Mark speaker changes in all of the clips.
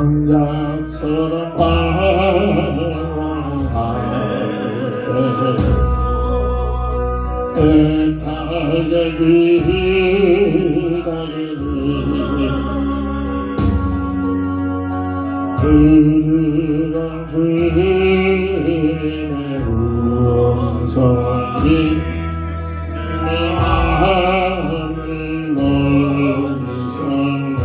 Speaker 1: 왕자처럼 애타게 기다리는 그런 주님의 음성이 내 마음을 녹이셨네.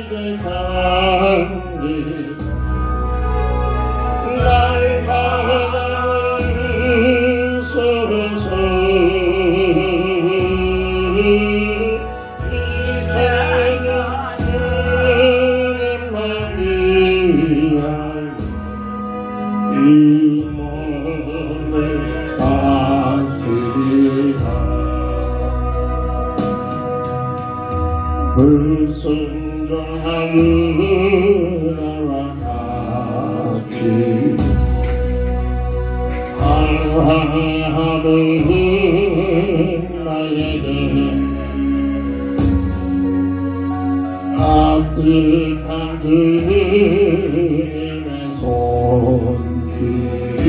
Speaker 1: 이제 감기 날 받아서서 이 몸을 바치리라. 불순종한 은혜와 같이 강화하는 나에게 따뜻한 주님의 손길이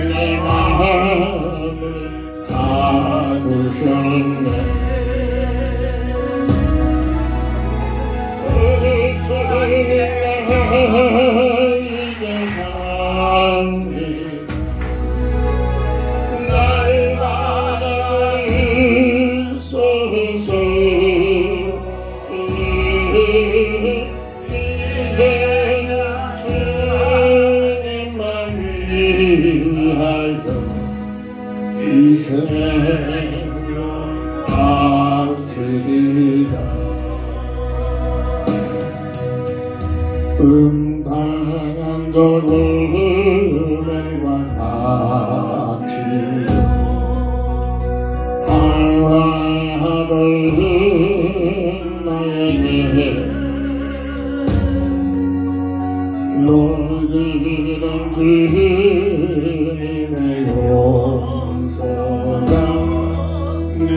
Speaker 1: 내 마음을 잡으셨네. 이제 감기 날마다 있어서 이제는 주님만 위하여 이 생명 바치리라. 음탕한 돌고래와 같이 강화하는 나에게 너희는 주님의 용서가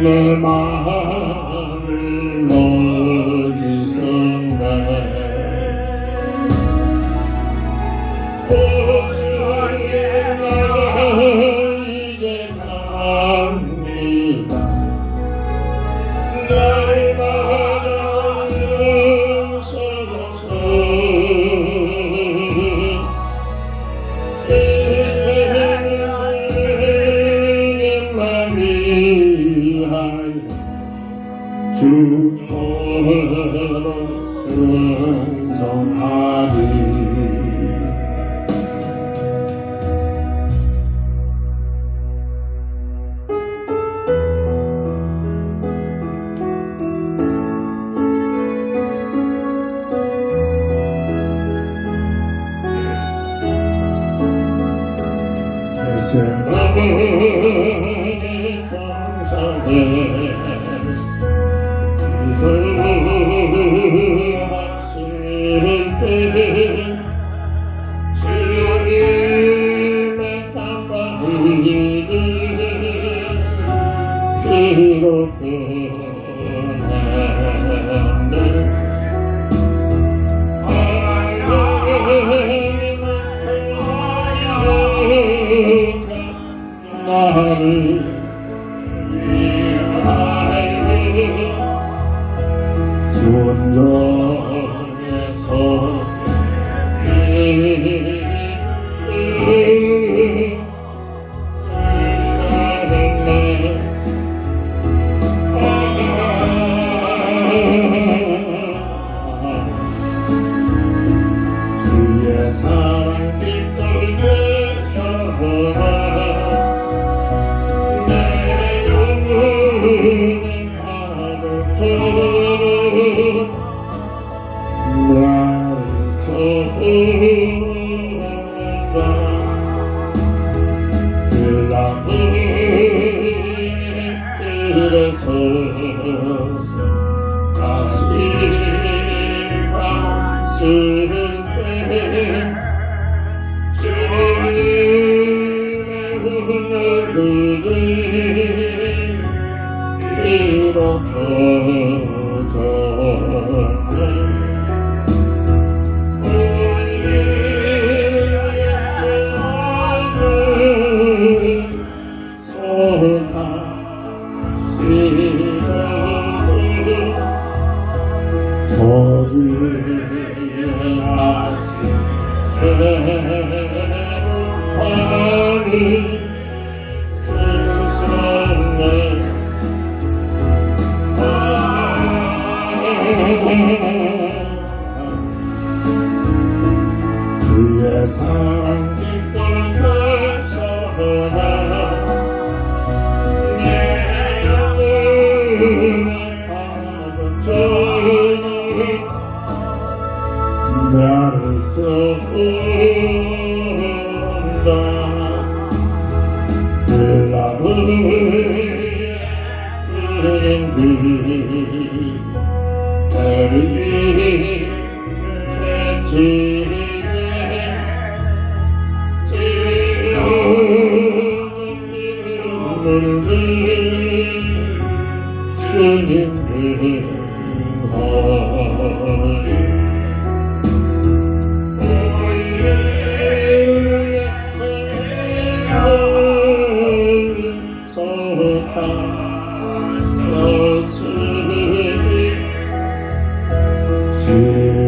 Speaker 1: 내 마음을 녹이셨네. 이제 갑니다. 날마다 서서 주님만 위하여 주토록 충성하리. 감사해 기도하실 때 주님의 땀방울이 기록되네. 나를 위하여 순종해서 주의 사랑 깃들게 주님의 은혜를 그의 사랑 기뻐져라 내 영혼을 받아줘라 나를 떠온다 그 나를 그린 나를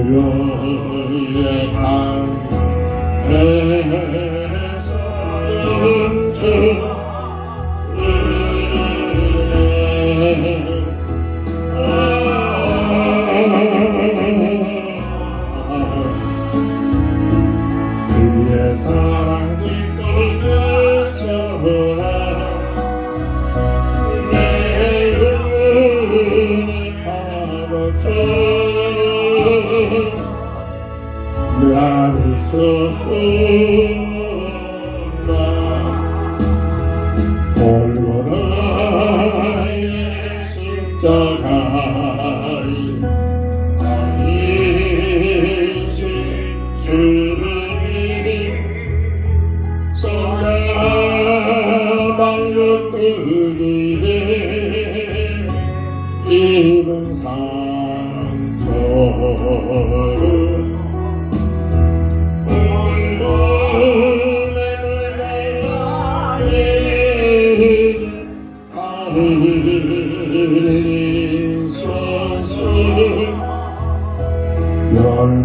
Speaker 1: 지루의 강에서 그의 사랑 기뻐져라 내 영혼을 받아줘라 나를 쏟는다 골고라의 십자가에 다니신 주님이 성가방역들이 입은 상처를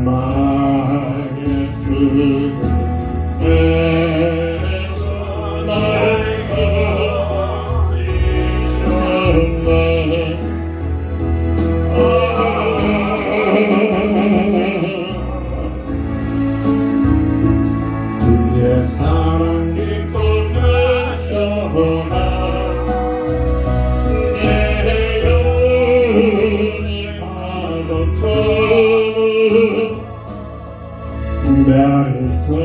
Speaker 1: 열망의 주에서 날 버리셨네 그의 사랑 기뻐져라 내 영혼이 받아줘라 나를 떠온다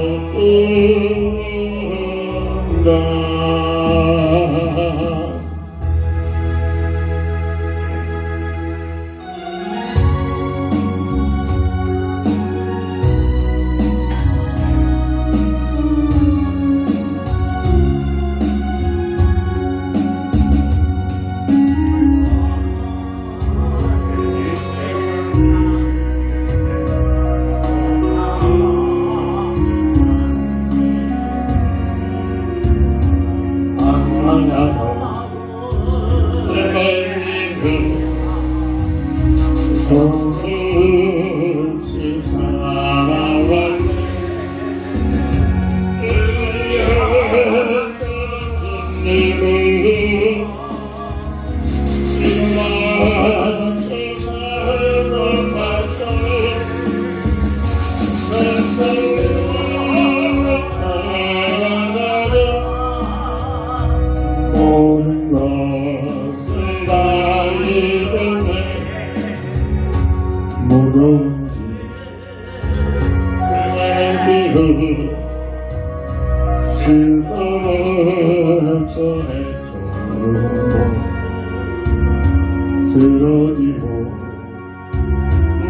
Speaker 1: 모든 것을 다 잃었네 무더운지 내 기억 슬퍼서 헤쳐오고 쓰러지고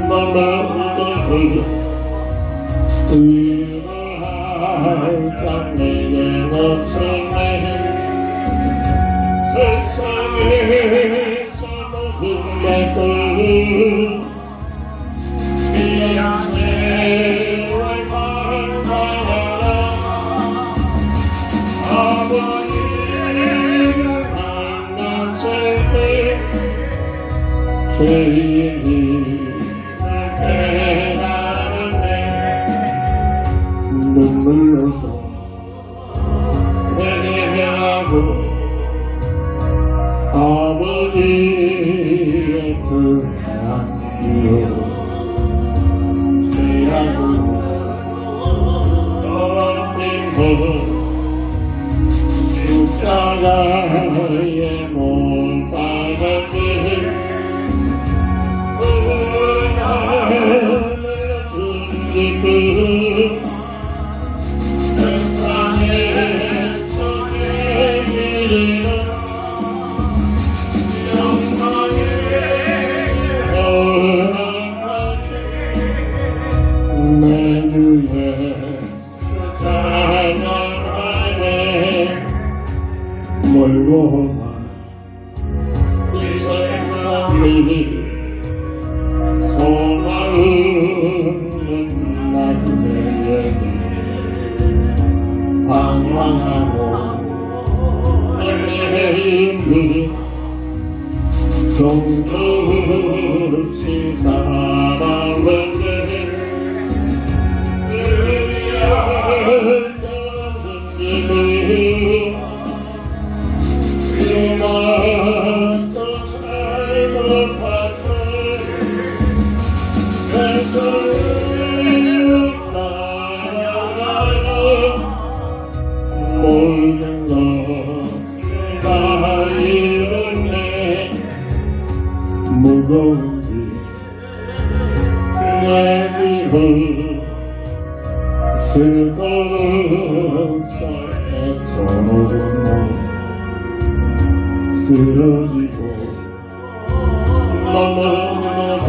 Speaker 1: 넘어지고 의로할 장 내게 없었네 세상에서 죄인이 깨달았네 눈물로서 회개하고 아버지의 그한 이유 죄하고 떨어진 십자가에 못 박았니 그 세상에서 내리는 영광의 허락하신 내 주의 찬양하네 멀고만 이 세상이 소망은 나그네에게 방황하고 헤매이니 정없이 살아가는데 이만도 잘못하고 세상을 나아가고 모든 것다 이뤘네 무거운 내 뒤로 쓸거 없어 애처로는 쓰러지고 넘어져도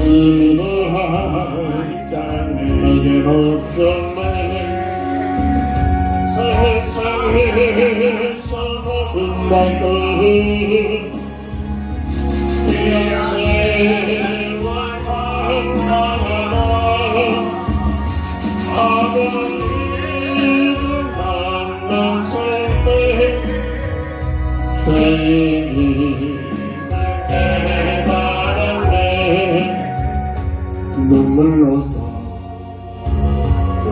Speaker 1: 이러한 짱에게 없었네 세상에서 모든 것들 영생과 환난하라 아버지를 만났을 때 죄인이 깨달았네 눈물로서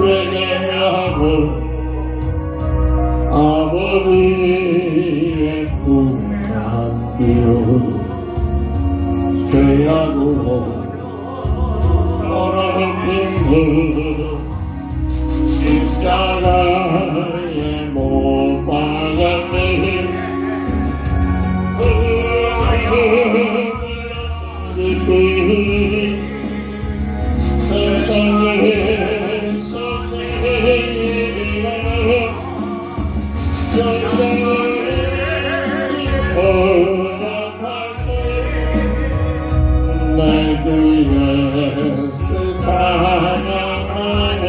Speaker 1: 회개하고 아버지의 꿈만 이루 죄하고 더럽힌 그 십자가에 못 박았네 세상에서 제일이라 영생을 허락하신 날 그예수 찬양하네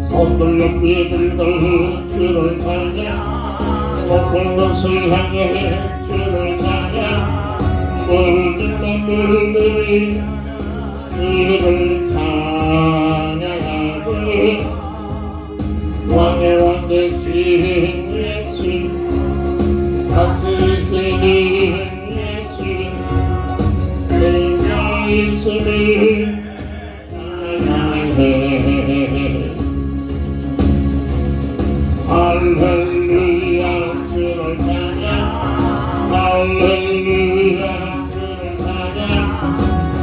Speaker 1: 손들 높이 들고 주를 찬양 높은 곳을 향해 주를 찬양 모든 만물들이 주를 찬양하고 왕의 왕 되신 예수 다스리시는 예수 생명 있음을 찬양해 할렐루야 주를 찬양 할렐루야 주를 찬양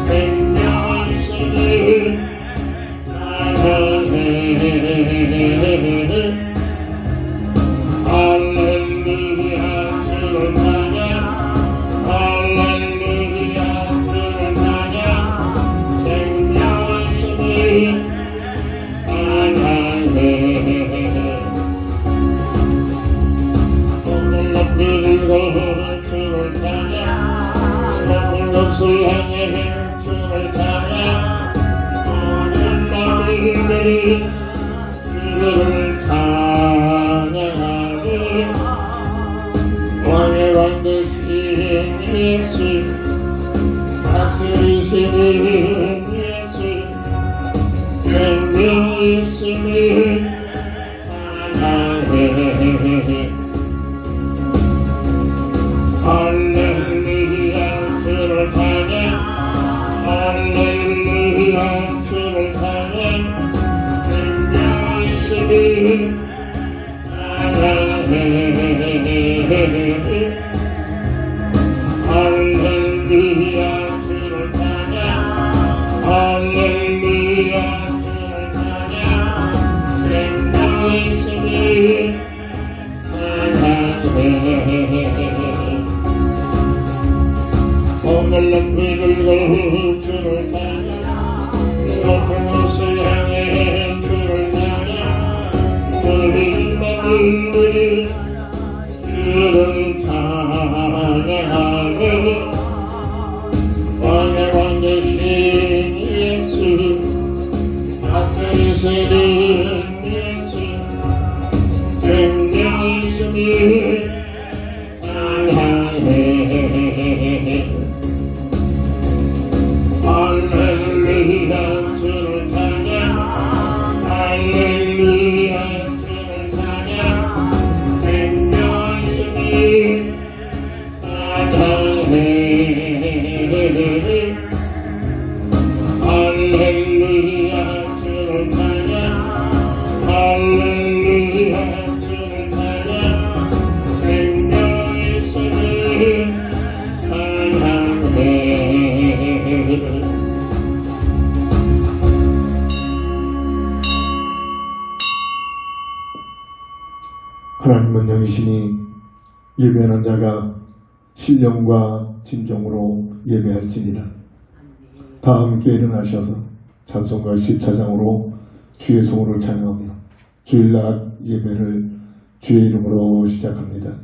Speaker 1: 생명하시는 찬양해 할렐루야 주를 찬양 할렐루야 주를 찬양 생명하시는 찬양해 주를 찬양 높은 곳을 향해 주를 찬양 모든 마음들이 주를 찬양 있음을 찬양해 할렐루야 주를 찬양 할렐루야 주를 찬양 생명 있음을 찬양해 할렐루야 주를 찬양 할렐루야 주를 찬양 생명 있음을 찬양해 손을 높이 들고 주를 찬양 높은 곳을 향해 주를 찬양 흘린 눈물이 주를 찬양하며 왕의 왕 되신 예수 다스리시는 예수 생명이시니 찬양해 할렐루야 주를 찬양 할렐루야 주를 찬양 생명이시니 찬양해 할렐루야 주를 찬양 할렐루야 주를 찬양 생명이시니 찬양해
Speaker 2: 하나님은 영이시니 예배하는 자가 신령과 진정으로 예배할지니라. 다 함께 일어나셔서 찬송가 10차장으로 주의 성호를 찬양하며 주일날 예배를 주의 이름으로 시작합니다.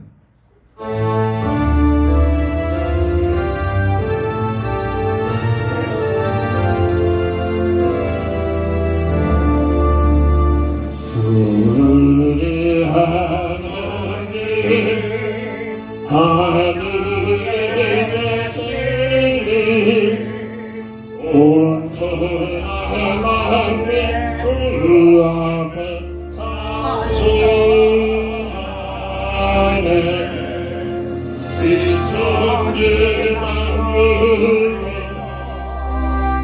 Speaker 1: 우리 하나님 하늘에 계시니 온전한 마음에 주 앞에 찬송하네 비천지만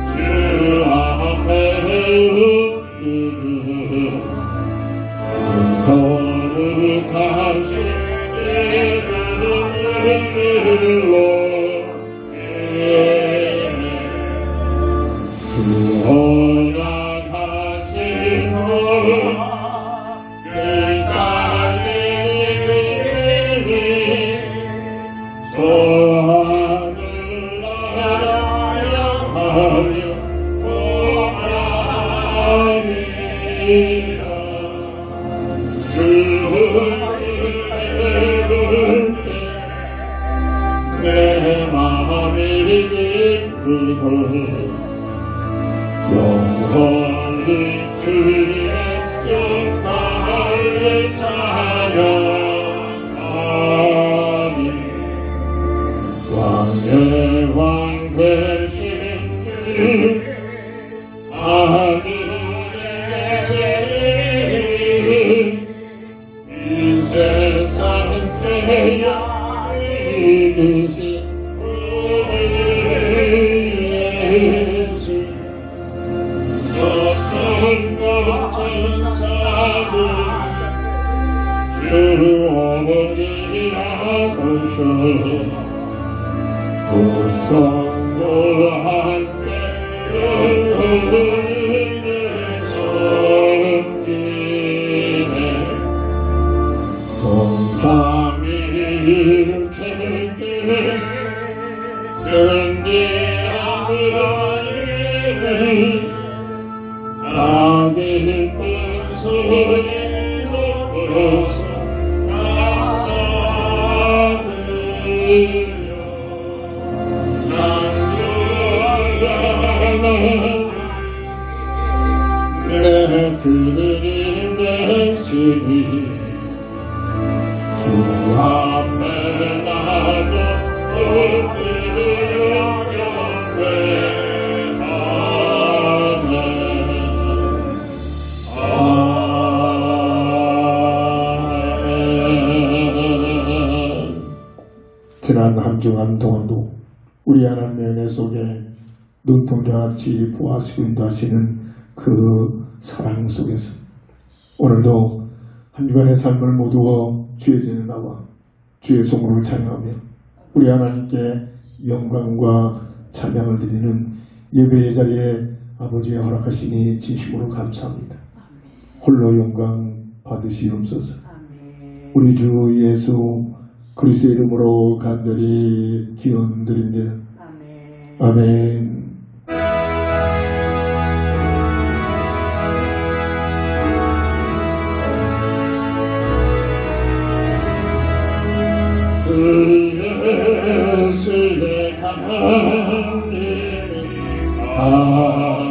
Speaker 1: 주 앞에 거룩하신 이름으로 구원하신 끝까지 소환을 하여 내 마음이 기쁘고 영원히 주의 영광을 찬양하니 왕의 왕 되신 주 하늘에 계시니 이 세상 죄야 이듯이 예수 어떤 것은 사는 주 어머니라고서 고성도 함께 섬기네 성삼위일체 승리하니 아들 분소리 높여서 나자들여 난주하여는 내 드림의 시리 주 앞에 나도
Speaker 2: 지난 한 주간 동안도 우리 하나님의 은혜 속에 눈동자같이 보아시고 인도하시는 그 사랑 속에서 오늘도 한 주간의 삶을 모두어 주의 전에 나와 주의 성물을 찬양하며 우리 하나님께 영광과 찬양을 드리는 예배의 자리에 아버지의 허락하시니 진심으로 감사합니다. 홀로 영광 받으시옵소서. 우리 주 예수 그리스도의 이름으로 간절히 기원드립니다. 아멘.
Speaker 1: 예수의 하나님이 가까우니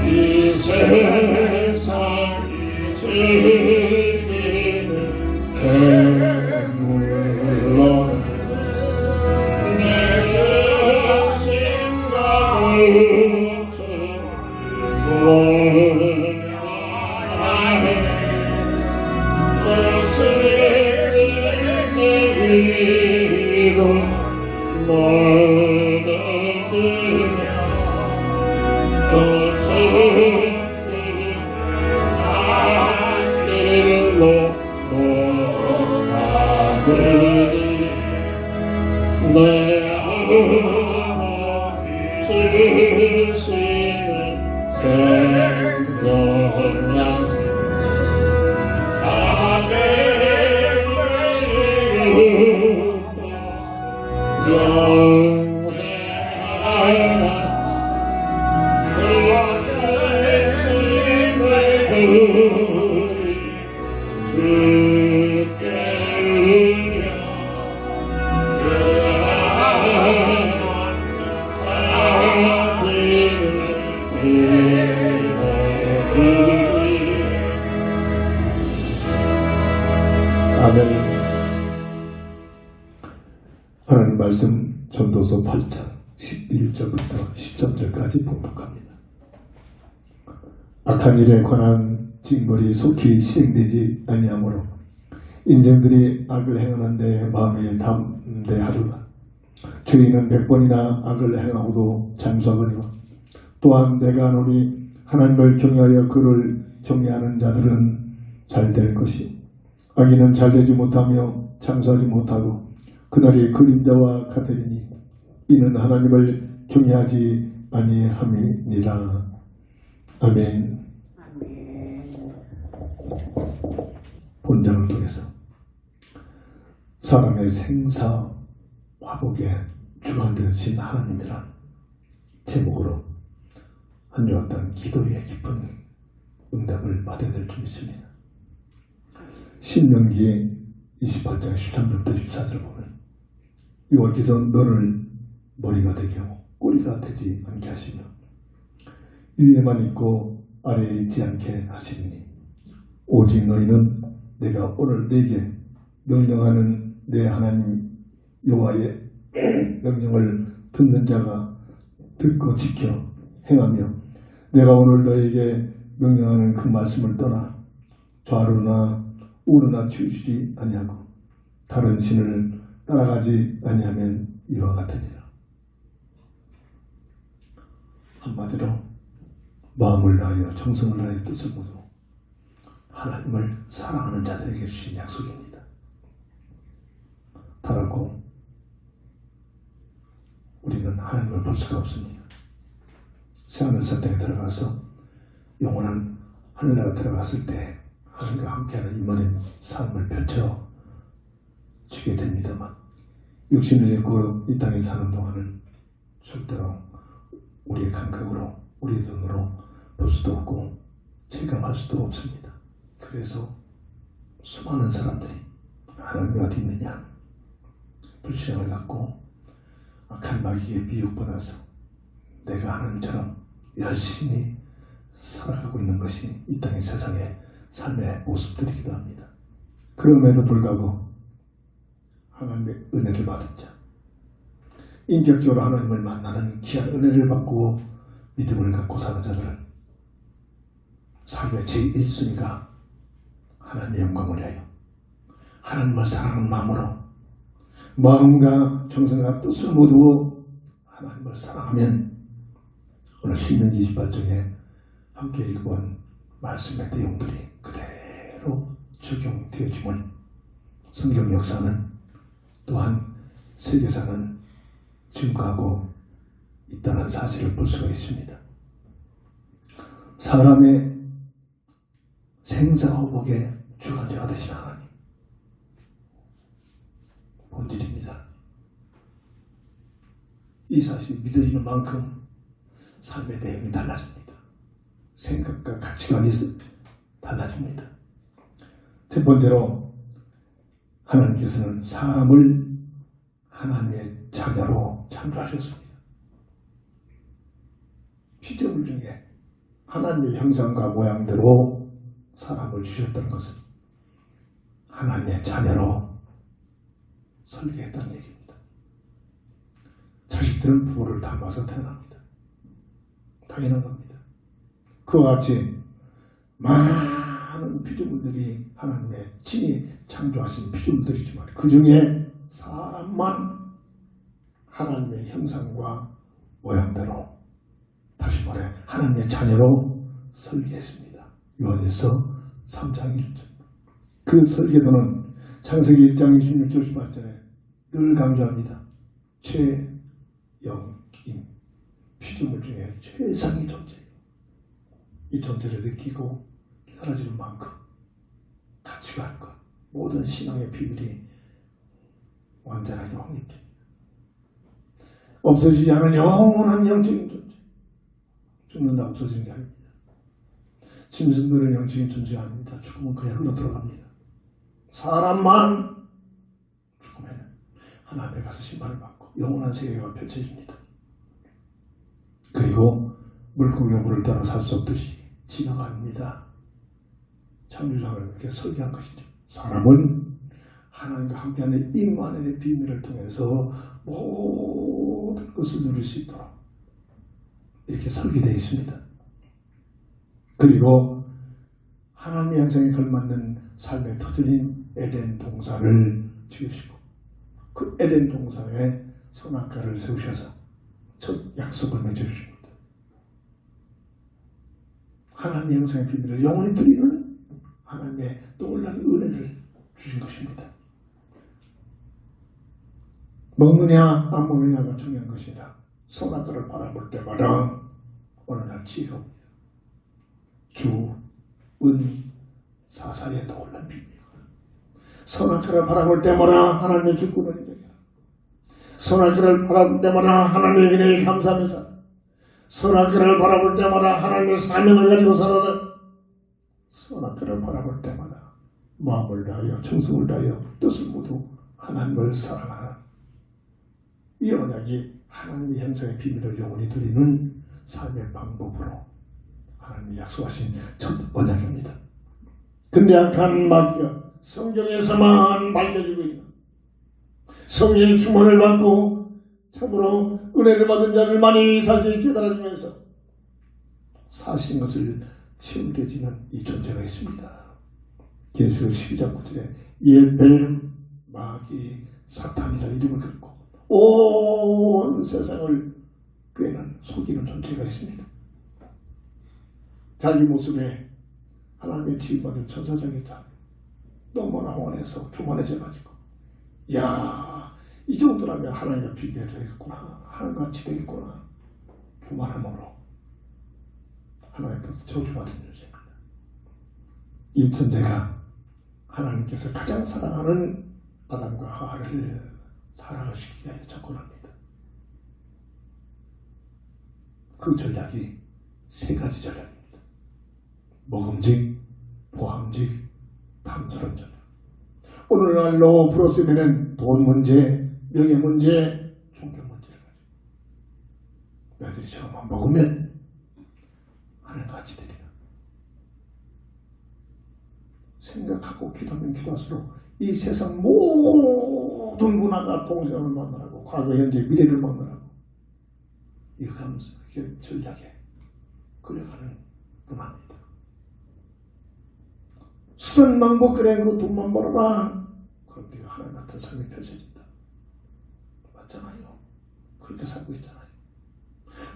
Speaker 1: 이 세상 즐기는 괴물로 내
Speaker 2: 아멘. 하나님 말씀 전도서 8장 11절부터 13절까지 봉독합니다. 악한 일에 관한 징벌이 속히 시행되지 아니하므로 인생들이 악을 행하는데 마음에 담대하도다. 죄인은 100번이나 악을 행하고도 잠수하거니와 또한 내가 하노니 하나님을 경외하여 그를 경외하는 자들은 잘 될 것이 악인은 잘되지 못하며 잠수하지 못하고 그날이 그림자와 같으리니 이는 하나님을 경외하지 아니함이니라. 아멘. 본장을 통해서 사람의 생사 화복에 주관되신 하나님이란 제목으로 한 주 어떤 기도의 깊은 응답을 받아야 될 줄 믿습니다. 신명기 28장 13절부터 14절 보면 여호와께서 너를 머리가 되게 하고 꼬리가 되지 않게 하시며 위에만 있고 아래에 있지 않게 하시니 오직 너희는 내가 오늘 네게 명령하는 내 하나님 여호와의 명령을 듣는 자가 듣고 지켜 행하며 내가 오늘 너에게 명령하는 그 말씀을 떠나 좌로나 우로나 치우치지 아니하고 다른 신을 따라가지 아니하면 이와 같으니라. 한마디로 마음을 다하여 정성을 다하여 뜻을 모두 하나님을 사랑하는 자들에게 주신 약속입니다. 달았고 우리는 하나님을 볼 수가 없습니다. 새하늘 새 땅에 들어가서 영원한 하늘나라 들어갔을 때 하나님과 함께하는 임원의 삶을 펼쳐지게 됩니다만 육신을 입고 이 땅에 사는 동안은 절대로 우리의 감각으로 우리의 눈으로 볼 수도 없고 체감할 수도 없습니다. 그래서 수많은 사람들이 하나님이 어디 있느냐 불신앙을 갖고 악한 마귀에 미혹받아서 내가 하나님처럼 열심히 살아가고 있는 것이 이 땅의 세상의 삶의 모습들이기도 합니다. 그럼에도 불구하고 하나님의 은혜를 받은 자, 인격적으로 하나님을 만나는 귀한 은혜를 받고 믿음을 갖고 사는 자들은 삶의 제1순위가 하나님의 영광을 위하여 하나님을 사랑하는 마음으로 마음과 정성과 뜻을 모두 하나님을 사랑하면 오늘 신명기 28장에 함께 읽어본 말씀의 내용들이 그대로 적용되어지면 성경 역사는 또한 세계사는 증거하고 있다는 사실을 볼 수가 있습니다. 사람의 생사호복의 주관자가 되신 하나님 본질입니다. 이 사실이 믿어지는 만큼 삶의 내용이 달라집니다. 생각과 가치관이 달라집니다. 첫 번째로 하나님께서는 사람을 하나님의 자녀로 창조하셨습니다. 피조물 중에 하나님의 형상과 모양대로 사람을 주셨다는 것은 하나님의 자녀로 설계했다는 얘기입니다. 자식들은 부모를 닮아서 태어납니다. 당연한 겁니다. 그와 같이 많은 피조물들이 하나님의 친히 창조하신 피조물들이지만 그 중에 사람만 하나님의 형상과 모양대로 다시 말해 하나님의 자녀로 설계했습니다. 요한일서 3장 1절. 그 설계도는 창세기 1장 26절 18절에 늘 강조합니다. 최영임 피조물 중에 최상의 존재예요. 이 존재를 느끼고 깨달아지는 만큼 가치관과 모든 신앙의 비밀이 완전하게 확립됩니다. 없어지지 않은 영원한 영적인 존재. 죽는다 없어지는 게 아닙니다. 짐승들은 영적인 존재가 아닙니다. 죽으면 그냥 흘러 들어갑니다. 사람만 죽으면 하나님에 가서 심판을 받고 영원한 세계가 펼쳐집니다. 그리고 물고기 물을 따라 살 수 없듯이 지나갑니다. 창조자가 이렇게 설계한 것이죠. 사람은 하나님과 함께하는 임마누엘의 비밀을 통해서 모든 것을 누릴 수 있도록 이렇게 설계되어 있습니다. 그리고 하나님의 형상에 걸맞는 삶의 터전인 에덴 동산을 지으시고 그 에덴 동산에 선악과를 세우셔서 첫 약속을 맺어주십니다. 하나님의 형상의 비밀을 영원히 드리는 하나님의 놀라운 은혜를 주신 것입니다. 먹느냐 안 먹느냐가 중요한 것이 아니라 선악과를 바라볼 때마다 어느 날 지혜가 옵니다. 주, 은, 사사의 놀라운 비밀. 선악과를 바라볼 때마다 하나님의 주권을 인정해라. 선악과를 바라볼 때마다 하나님의 은혜에 감사하며 살아. 선악과를 바라볼 때마다 하나님의 사명을 가지고 살아라. 선악과를 바라볼 때마다 마음을 다하여 정성을 다하여 뜻을 모두 하나님을 사랑하라. 이 언약이 하나님의 형상의 비밀을 영원히 드리는 삶의 방법으로 하나님이 약속하신 첫 언약입니다. 근데 악한 마귀가 성경에서만 밝혀지고 있는 성령의 충만을 받고 참으로 은혜를 받은 자들만이 사실이 깨달아지면서 사실인 것을 체험되지는 이 존재가 있습니다. 계시록 12장 9절에 뱀, 마귀, 사탄이라 이름을 걸고 온 세상을 꾀는 속이는 존재가 있습니다. 자기 모습에 하나님의 지음받은 천사장이잖아요. 너무나 원해서 교만해져가지고 야, 이 정도라면 하나님과 비교해도 되겠구나, 하나님같이 되겠구나, 교만함으로 하나님께서 저주받은 존재입니다. 이 존재가 하나님께서 가장 사랑하는 아담과 하와를 타락을 시키게 하여 접근합니다. 그 전략이 세 가지 전략입니다. 먹음직, 보함직, 탐스러운 전략. 오늘날로 불었으면 돈 문제, 명예 문제, 존경 문제를 가지고 너희들이 저것만 먹으면 하늘과 같이 되리라. 생각하고 기도하면 기도할수록 이 세상 모든 문화가 동생을 만나라고, 과거, 현재, 미래를 만나라고, 이거 하면서 이게 전략에 끌려가는 그만입니다. 수단망복 그래놓고 돈만 벌어라. 그럼 네가 하나님 같은 삶이 펼쳐진다. 맞잖아요. 그렇게 살고 있잖아요.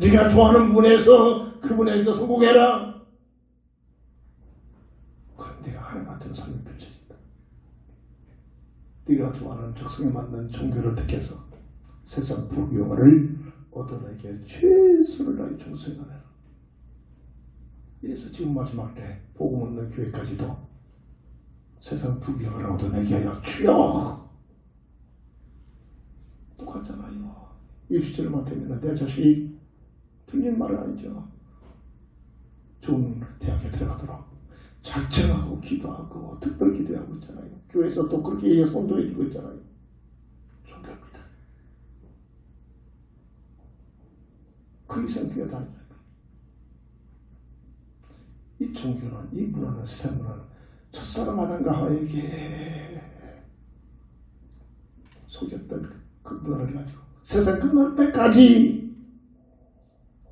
Speaker 2: 네가 좋아하는 분에서 그 분에서 성공해라. 그럼 네가 하나님 같은 삶이 펼쳐진다. 네가 좋아하는 적성에 맞는 종교를 택해서 세상 부귀영화를 얻어내게 최선을 다해忠誠하라. 이래서 지금 마지막 때 복음 없는 교회까지도 세상 부귀영화를 얻어내게 하여 주여. 똑같잖아요. 입시절만 되면 내 자식이 틀린 말은 아니죠. 좋은 대학에 들어가도록 작정하고 기도하고 특별 기도하고 있잖아요. 교회에서 또 그렇게 선도해주고 있잖아요. 종교입니다. 그 이상 교회가 다르잖아요. 이 종교는, 이 문화는, 세상 문화는 첫사랑 아담과 하와에게 속였던 그 문화를 가지고 세상 끝날 때까지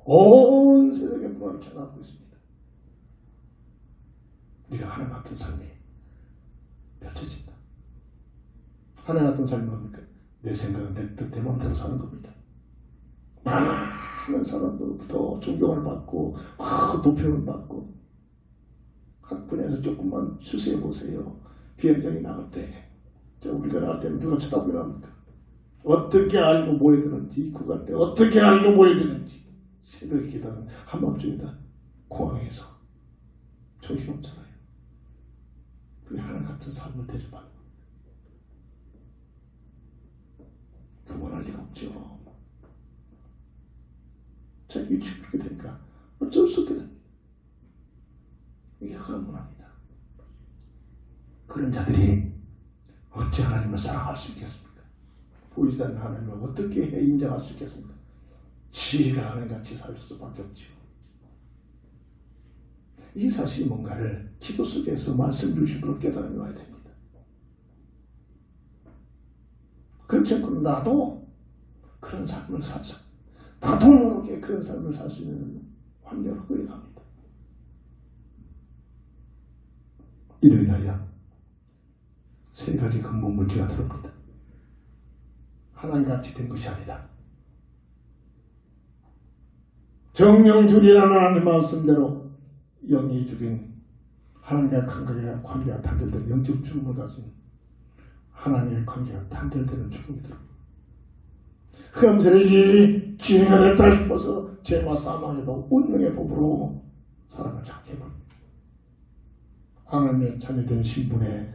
Speaker 2: 온 세상의 문화를 개나고 있습니다. 네가 하나 같은 삶이 펼쳐진다. 하나 같은 삶이 뭡니까? 내 생각은 내 뜻, 내 마음대로 사는 겁니다. 많은 사람들로부터 존경을 받고 높임을 받고, 각 분야에서 조금만 수세해 보세요. 비행장이 나갈 때, 우리가 나갈 때는 누가 쳐다보려 합니까? 어떻게 알고 모여드는지, 구간 때 어떻게 알고 모여드는지, 새벽이든 한밤중이든 공항에서 정신없잖아요. 그게 하나 같은 삶을 대접하는 겁니다. 교만할 리가 없죠. 자기 위치 그렇게 되니까 어쩔 수 없게 됩니다. 이게 흑암문화입니다. 그런 자들이 어찌 하나님을 사랑할 수 있겠습니까? 보이지 않는 하나님을 어떻게 인정할 수 있겠습니까? 지가 하나님같이 살 수밖에 없죠. 이 사실이 뭔가를 기도 속에서 말씀 주심으로 깨달으며 와야 됩니다. 그렇지 않고는 나도 그런 삶을 살수, 나도 모르게 그런 삶을 살 수 있는 환경으로 끌려갑니다. 이를 위하여 세 가지 근본 문제가 들어옵니다. 하나님같이 된 것이 아니다. 정령 주리라는 하나님 말씀대로 영이 죽인 하나님과 관계가 단절된 영적 죽음을 가진 하나님의 관계가 단절되는 죽음이 들어옵니다. 흠세력이 기회가 됐다 싶어서 죄와 사망에도 운명의 법으로 사람을 잡혀버립니다. 하나님의 자녀된 신분의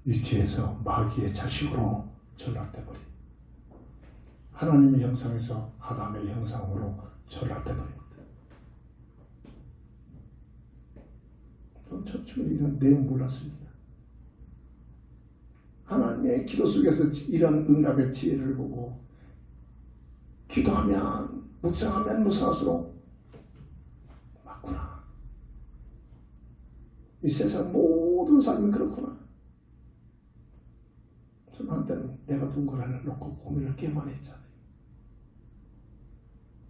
Speaker 2: 위치에서 마귀의 자식으로 전락돼버립니다. 하나님의 형상에서 아담의 형상으로 전락돼버립니다. 전 처음에 이런 내용 몰랐습니다. 하나님의 기도 속에서 이런 응답의 지혜를 보고 기도하면, 묵상하면 묵상할수록 맞구나. 이 세상 모든 삶이 그렇구나. 저는 한때는 내가 누군가를 놓고 고민을 꽤 많이 했잖아요.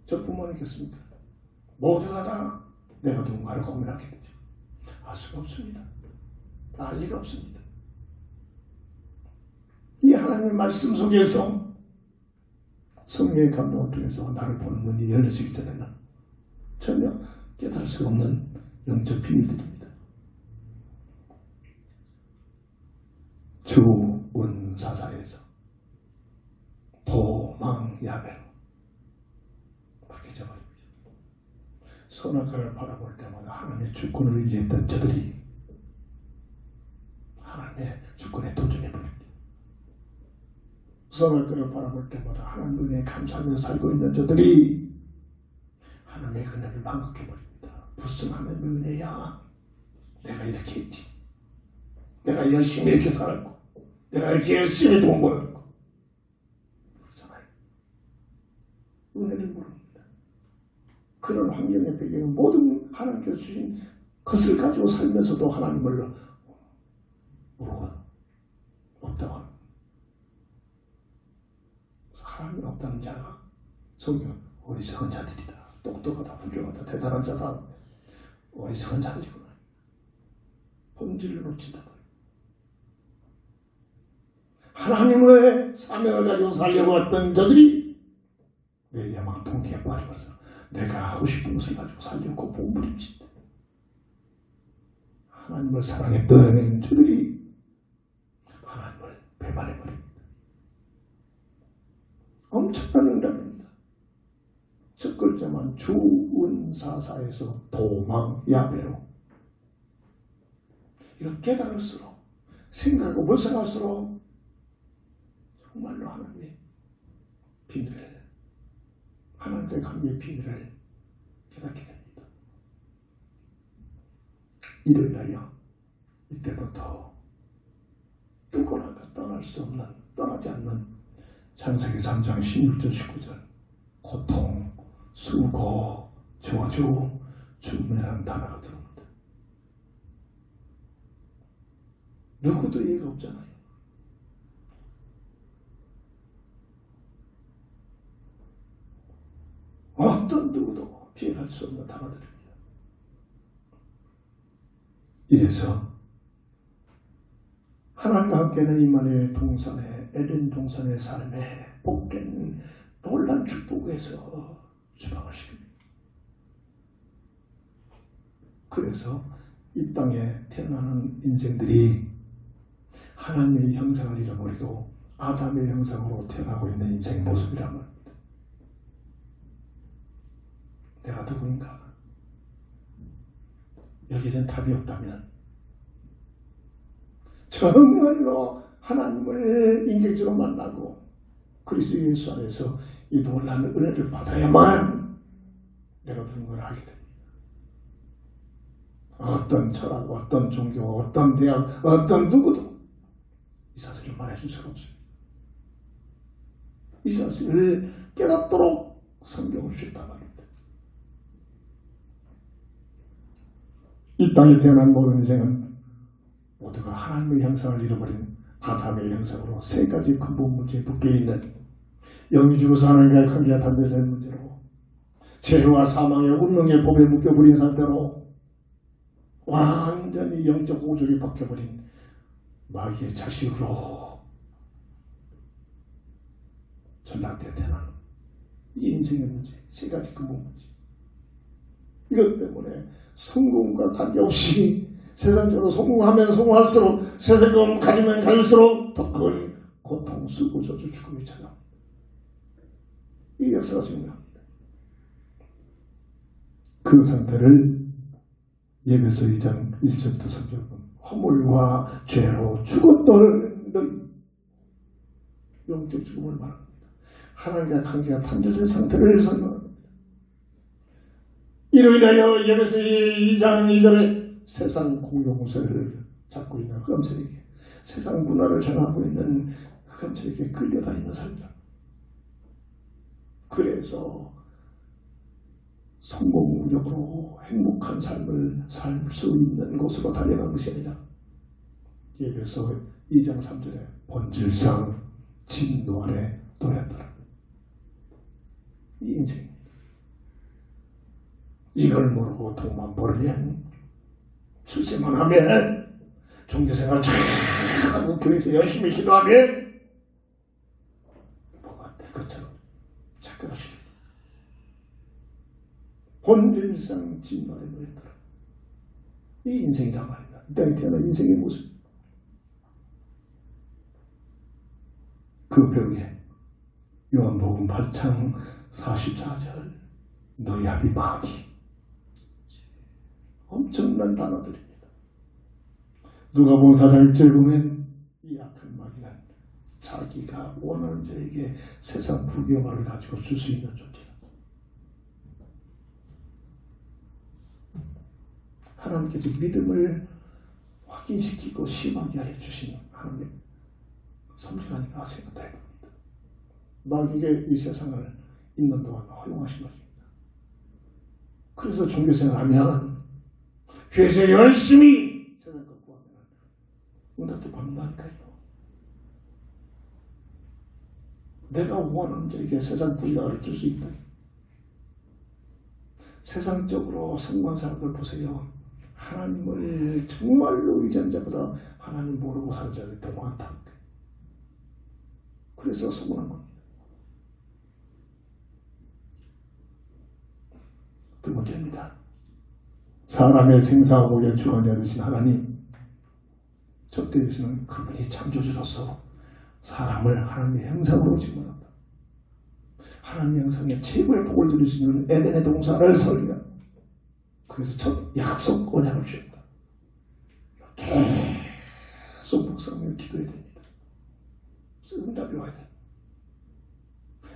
Speaker 2: 저뿐만 있겠습니까? 모두가 다 내가 누군가를 고민하겠죠. 알 수가 없습니다. 알 리가 없습니다. 이 하나님의 말씀 속에서 성령의 감동을 통해서 나를 보는 눈이 열려지기 전에는 전혀 깨달을 수 없는 영적 비밀들입니다. 주은사사에서 도망야매로 바뀌어져 버립니다. 선악과를 바라볼 때마다 하나님의 주권을 의지했던 저들이 하나님의 주권에 도전해버립니다. 선악과를 바라볼 때마다 하나님 은혜에 감사하며 살고 있는 저들이 하나님의 은혜를 망각해버립니다. 무슨 하나님의 은혜야. 내가 이렇게 했지. 내가 열심히 이렇게 살았고 내가 이렇게 열심히 돈 벌었고 그렇잖아요. 은혜를 모릅니다. 그런 환경의 배경은 모든 하나님께서 주신 것을 가지고 살면서도 하나님을 모르고 없다고 합니다. 하나님이 없다는 자가 성경 어리석은 자들이다. 똑똑하다, 훌륭하다, 대단한 자다. 어리석은 자들이구나. 본질을 놓친다. 하나님의 사명을 가지고 살려고 했던 저들이 내 야망 통기에 빠져서 내가 하고 싶은 것을 가지고 살려고 몸부림친다. 하나님을 사랑했던 저들이 하나님을 배반해버립니다. 엄청난 응답입니다. 첫 글자만 주은사사에서 도망야매로 이렇게 깨달을수록 생각하고 몰상할수록 정말로 하나님의 비밀을 하나님과의 관계의 비밀을 깨닫게 됩니다. 이로 인하여 이때부터 뜨거나가 떠나지 않는 창세기 3장 16절 19절 고통, 수고, 저주, 죽음이라는 단어가 들어옵니다. 누구도 이해가 없잖아요. 어떤 누구도 피해갈 수 없는 단어들입니다. 이래서 하나님과 함께는 이만의 동산의 에덴 동산의 삶에 복된 놀란 축복에서 주방을 시킵니다. 그래서 이 땅에 태어나는 인생들이 하나님의 형상을 잃어버리고 아담의 형상으로 태어나고 있는 인생의 모습이란 말입니다. 내가 누구인가? 여기에 대한 답이 없다면 정말로 하나님을 인격적으로 만나고 그리스도 예수 안에서 이 놀라운 은혜를 받아야만 내가 누군가를 알게 됩니다. 어떤 철학, 어떤 종교, 어떤 대학, 어떤 누구도 이 사실을 말해줄 수가 없습니다. 이 사실을 깨닫도록 성경을 주셨단 말입니다. 이 땅에 태어난 모든 인생은 모두가 하나님의 형상을 잃어버린 아담의 형상으로 세 가지 근본 문제에 묶여있는 영이 죽어서 하나님과의 관계가 단절된 문제로 죄와 사망의 운명의 법에 묶여버린 상태로 완전히 영적 호적이 바뀌어버린 마귀의 자식으로 전락되어 태어나는 이 인생의 문제, 세 가지 근본 문제. 이것 때문에 성공과 관계없이 세상적으로 성공하면 성공할수록 세상을 가지면 가질수록 더 큰 고통, 수고, 저주, 죽음이 찾아옵니다. 이 역사가 증명합니다. 그 상태를 예배서 2장 1절부터 3절은 허물과 죄로 죽었던 너희 영적 죽음을 말합니다. 하나님과 관계가 단절된 상태를 설명합니다. 이로 인하여 예배서 2장 2절에 세상 공동체를 잡고 있는 흑암세력에 세상 문화를 장악하고 있는 흑암세력에 끌려다니는 사람들. 그래서 성공적으로 행복한 삶을 살 수 있는 곳으로 달려가는 것이 아니라 예배서 2장 3절에 본질상 진노 아래 놓였더라. 이 인생입니다. 이걸 모르고 돈만 벌으면 출세만 하면 종교생활 잘 하고 교회에서 열심히 기도하면 뭐가 될 것처럼 본질상 진노에 놓였더라. 이 인생이란 말입니다. 이 땅에 태어난 인생의 모습. 그 벽에 요한복음 8장 44절 너희 아비 마귀, 엄청난 단어들입니다. 누가복음 4장 1절 보면 이 악한 마귀는 자기가 원하는 자에게 세상 부귀영화를 가지고 줄 수 있는 존재다. 하나님께서 믿음을 확인시키고 심하게 하여 주신 하나님의 섭리가 아닌가 생각도 해봅니다. 마귀에게 이 세상을 있는 동안 허용하신 것입니다. 그래서 종교생활하면
Speaker 1: 그래서 열심히
Speaker 2: 세상 것 구하면 응답도 받는다니까요. 내가 원하는 자에게 세상 부귀영화를 줄 수 있다. 세상적으로 성공한 사람들 보세요. 하나님을 정말로 의지한 자보다 하나님 모르고 사는 자들이 더 많다. 그래서 소문한 겁니다. 두 번째입니다. 사람의 생사하고 열중하려 하신 하나님, 저때에서는 그분이 창조주로서 사람을 하나님의 형상으로 지음받았다. 하나님의 형상에 최고의 복을 누릴 수 있는 에덴의 동산을 설계한, 그래서 첫 약속 언약을 주셨다. 계속 묵상하며 기도해야 됩니다. 응답이 와야 됩니다.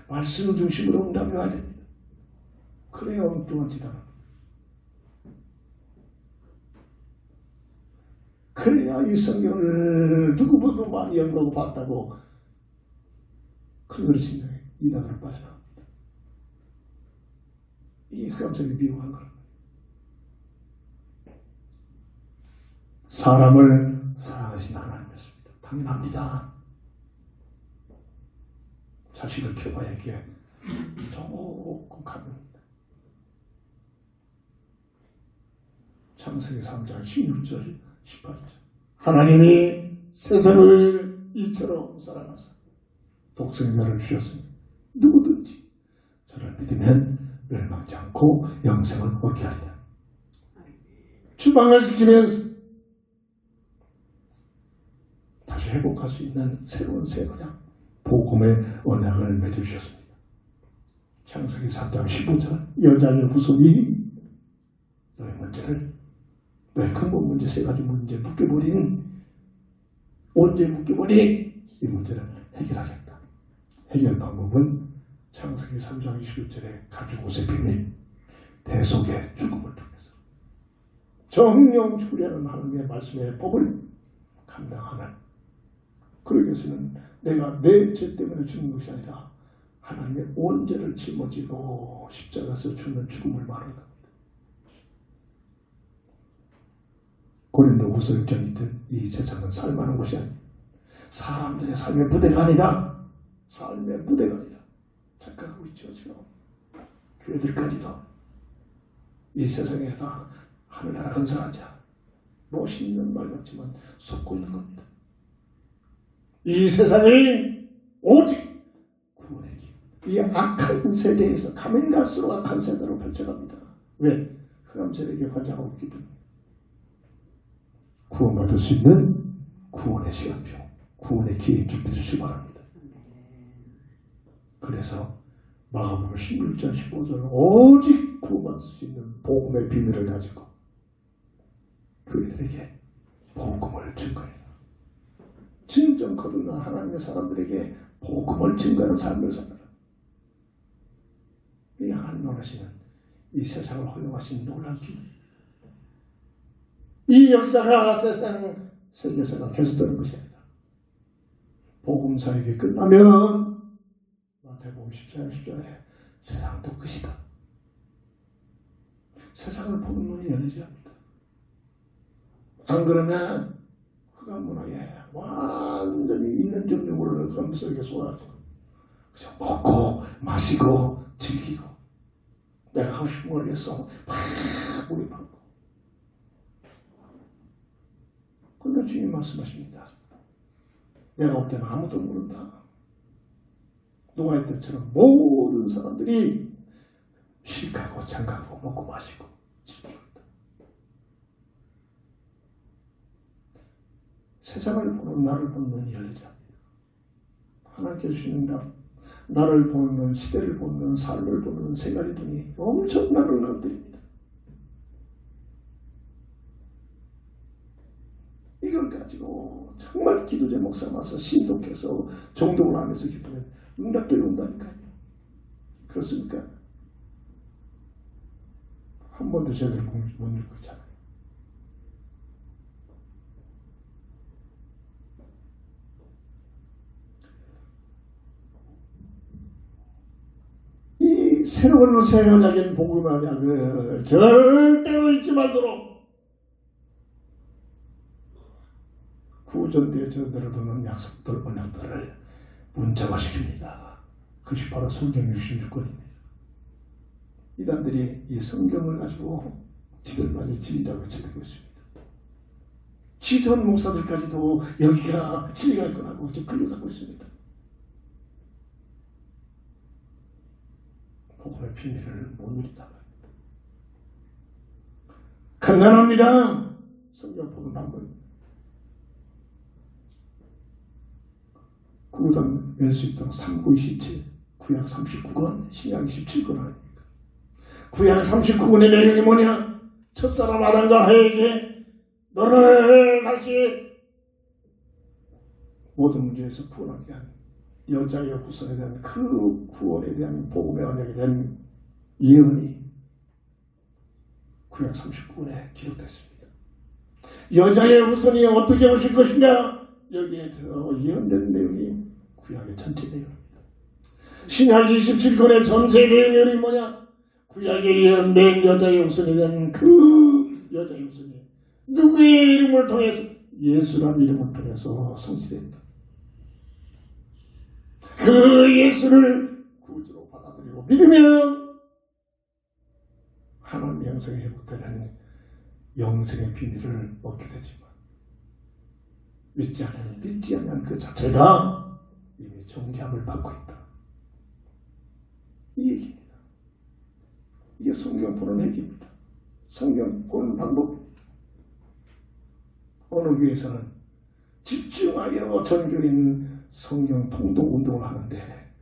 Speaker 2: 말씀을 중심으로 응답이 와야 됩니다. 그래야 엉뚱한 짓 안 합니다. 그래야 이 성경을 누구보다 많이 연구하고 봤다고 큰 소리 치는 이단으로 빠져나갑니다. 이게 흑암성이 미혹한 거란 말이에요. 사람을 사랑하신 하나님이었습니다. 당연합니다. 자식을 키워봐야 이게 조금 가능합니다. 창세기 3장 16절 18절 하나님이 세상을 이처럼 사랑하사 독생자를 주셨으니 누구든지 저를 믿으면 멸망치 않고 영생을 얻게 하리라. 주방을 지키면서 다시 회복할 수 있는 새로운 새 언약, 복음의 언약을 맺어주셨습니다. 창세기 3장 15절 여자의 후손이 너의 문제를, 너의 근본 문제 세 가지 문제 묶여버린, 언제 묶여버린 이 문제를 해결하겠다. 해결 방법은 창세기 3장 21절의 가죽 옷의 비밀, 대속의 죽음을 통해서 정령 추구하는 하나님의 말씀의 법을 감당하는, 그러기 위해서는 내가 내 죄 때문에 죽는 것이 아니라 하나님의 온 죄를 짊어지고 십자가에서 죽는 죽음을 말하는 겁니다. 고린도후서 6장 1절 이 세상은 살만한 것이 아니라 사람들의 삶의 부대가 아니라, 삶의 부대가 아니라 착각하고 있죠. 지금 교회들까지도 이 세상에서 하늘나라 건설하자, 멋있는 말 같지만 속고 있는 겁니다. 이 세상이 오직 구원의 길, 이 악한 세대에서 가면 갈수록 악한 세대로 펼쳐갑니다. 왜? 흑암 세력에 관장하고 있기 때문에. 구원받을 수 있는 구원의 시간표, 구원의 기회 준비되시기 바랍니다. 그래서 마가복음 16장 15절 오직 구원받을 수 있는 복음의 비밀을 가지고 교회들에게 복음을 증거해라. 진정 거듭난 하나님의 사람들에게 복음을 증거하는 삶을 살아라. 이 하나님 원하시는 이 세상을 허용하신 놀라운 기회, 이 역사가 세상 세계사가 계속되는 것이 아니라 복음 사역이 끝나면 마태복음 10장 10절에 세상도 끝이다. 세상을 보는 눈이 열리지 합니다. 안 그러면 흑암 문화에 완전히 있는 줄 모르는 흑암 속에 쏟아지고 그냥 먹고 마시고 즐기고 내가 하고 싶은 걸 위해서 막 몰입하고. 그러나 주님 말씀하십니다. 내가 올 때는 아무도 모른다. 노아의 때처럼 모든 사람들이 쉴가고 장가고 먹고 마시고 즐기고 있다. 세상을 보는 나를 보는 눈이 열리지 않습니다. 하나님께 주시는 나를 보는 눈, 시대를 보는 눈, 삶을 보는 눈, 세 가지 눈이 엄청난 것들입니다. 이걸 가지고 정말 기도 제목 삼아서 신독해서 정독을 하면서 기도하면 응답들이 온다니까요. 그렇습니까? 한 번도 제대로 못 읽고 있잖아요. 이 새로운 새언약인 복음의 언약을 절대로 잊지 말도록 구전되어져 내려두는 약속들, 언약들을 문자화시킵니다. 그것이 바로 성경 66권입니다. 이단들이 이 성경을 가지고 지들만이 진리라고 지내고 있습니다. 기존 목사들까지도 여기가 진리가 있구나고 좀 끌려가고 있습니다. 복음의 비밀을 못 누린다 말입니다. 간단합니다. 성경 보는 방법입니다. 구구단 연수입당 3927 구약 39권 신약 27권 아닙니까? 구약 39권의 내용이 뭐냐? 첫사람 아담과 하에게 너를 다시 모든 문제에서 구원하게 한 여자의 후손에 대한 그 구원에 대한 복음의 언약에 대한 예언이 구약 39권에 기록됐습니다. 여자의 후손이 어떻게 오실 것인가? 여기에 더 예언된 내용이 구약의 전체 내용입니다. 신약 27권의 전체 내용이 뭐냐? 구약에 예언된 여자의 후손에 대한 그 여자의 후손이 누구의 이름을 통해서? 예수라는 이름을 통해서 성취된다. 그 예수를 구주로 받아들이고 믿으면 하나님의 영생에 회복되는 영생의 비밀을 얻게 되지만 믿지 않으면 그 자체가 이미 정죄함을 받고 있다. 이 얘기입니다. 이게 성경 보는 핵입니다. 성경 보는 방법입니다. 어느 교회에서는 집중하여 전교인 성경 통독 운동을 하는데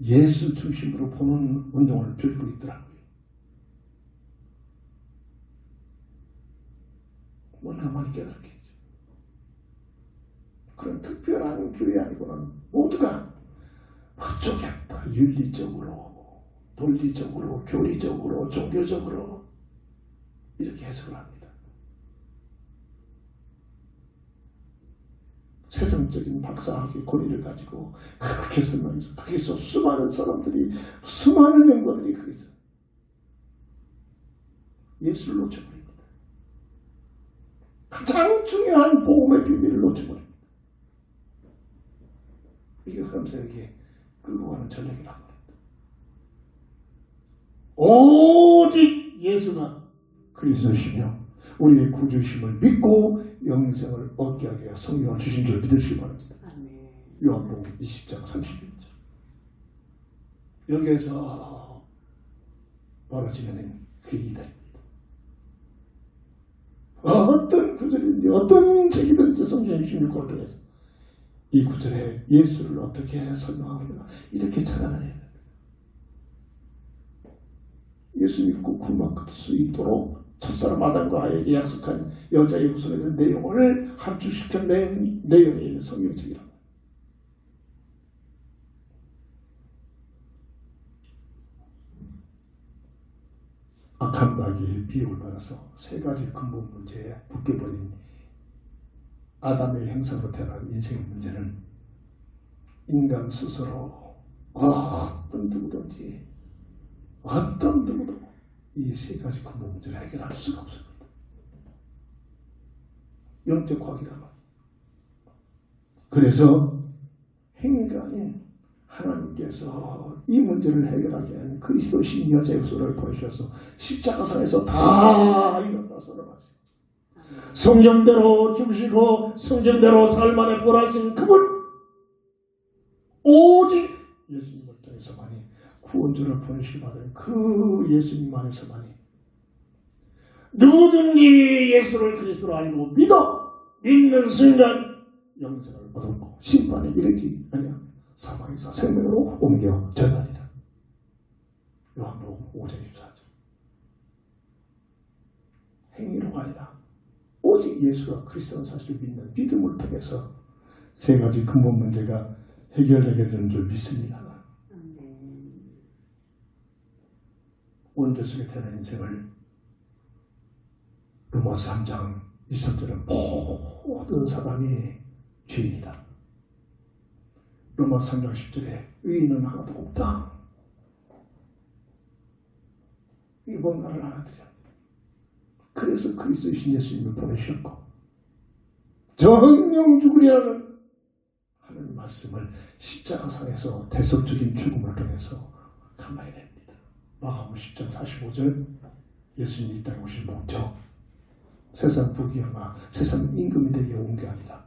Speaker 2: 예수 중심으로 보는 운동을 들고 있더라고요. 뭔가 많이 깨달았겠죠. 그런 특별한 교회 아니고는 모두가 쪼갰다. 윤리적으로, 논리적으로, 교리적으로, 종교적으로 이렇게 해석을 합니다. 세상적인 박사학위 권위를 가지고 그렇게 설명해서 거기서 수많은 사람들이, 수많은 명거들이 거기서 예수를 놓쳐버립니다. 가장 중요한 복음의 비밀을 놓쳐버립니다. 이게 흑암세력이 끌고 가는 전략이란 말입니다. 오직 예수가 그리스도시며 우리의 구주심을 믿고 영생을 얻게 하기 위해 성령을 주신 줄 믿으시기 바랍니다. 요한복음 20장 31절. 여기에서 벌어지는 그 이달입니다. 어떤 구절인지 어떤 책이든지 성경 66권을 통해서 이 구절에 예수를 어떻게 설명하고 있는가 이렇게 찾아내야 됩니다. 예수 믿고 구원받을 수 있도록 첫사람 아담과 하에게 약속한 여자의 후손에 대한 내용을 함축시킨 내용이 성경책이랍니다. 악한 마귀의 비유를 받아서 세 가지 근본 문제에 묶여버린 아담의 형상으로 태어난 인생의 문제는 인간 스스로 어떤 누구든지 어떤 누구도 이 세 가지 근본 문제를 해결할 수가 없습니다. 영적 과학이란 말. 그래서 행위가 아닌 하나님께서 이 문제를 해결하기 위한 그리스도신 여자의 후손을 보내주셔서 십자가상에서 다 이뤘다 선언하세요. 성경대로 죽으시고 성경대로 삶 안에 부활하신 그분 오직 예수님을 통해서만이 구원주를 보내시기 받은 그 예수님 안에서만이
Speaker 1: 누구든지 예수를 그리스도로 알고 믿는 순간
Speaker 2: 영생을 얻었고 심판에 이르지 아니하며 사망에서 생명으로 옮겨졌나니라. 요한복음 5장 14절. 행위로가 아니라 오직 예수가 그리스도라는 사실을 믿는 믿음을 통해서 세 가지 근본 문제가 해결되게 되는 줄 믿습니다. 원죄 속에 태어난 인생을 로마서 3장 23절은 모든 사람이 죄인이다. 로마서 3장 10절에 의인은 하나도 없다. 이 뭔가를 알아들여. 그래서 그리스도이신 예수님을 보내셨고 정령 죽으리라는 하는 말씀을 십자가상에서 대속적인 죽음을 통해서 가만히 냅니다. 마가복음 10장 45절 예수님이 이 땅에 오신 목적 세상 부귀영화 세상 임금이 되게 온 게 아니라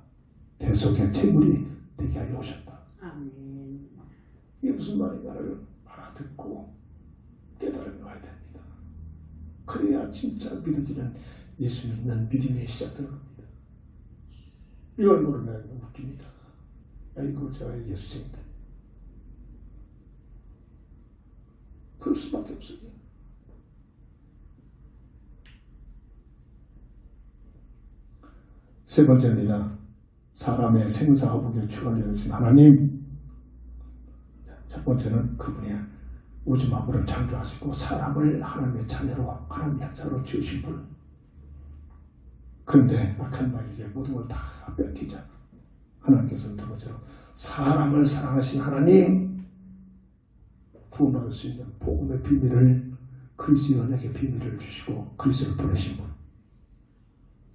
Speaker 2: 대속의 재물이 되게 하여 오셨다.
Speaker 3: 아멘.
Speaker 2: 이게 무슨 말인가를 알아듣고 깨달음이 와야 됩니다. 그래야 진짜 믿어지는 예수 믿는 믿음이 시작되는 겁니다. 이걸 모르면 웃깁니다. 아이고 제가 예수쟁이다. 그럴 수밖에 없어요. 세 번째입니다. 사람의 생사화복에 주관되신 하나님. 첫 번째는 그분이 우주 만물을 창조하시고 사람을 하나님의 자녀로 하나님의 형상으로 지으신 분. 그런데 악한 마귀에게 모든 걸 다 뺏기자 하나님께서는 두 번째로 사람을 사랑하신 하나님, 구원받을 수 있는 복음의 비밀을 그리스도 연약의 비밀을 주시고 그리스도를 보내신 분.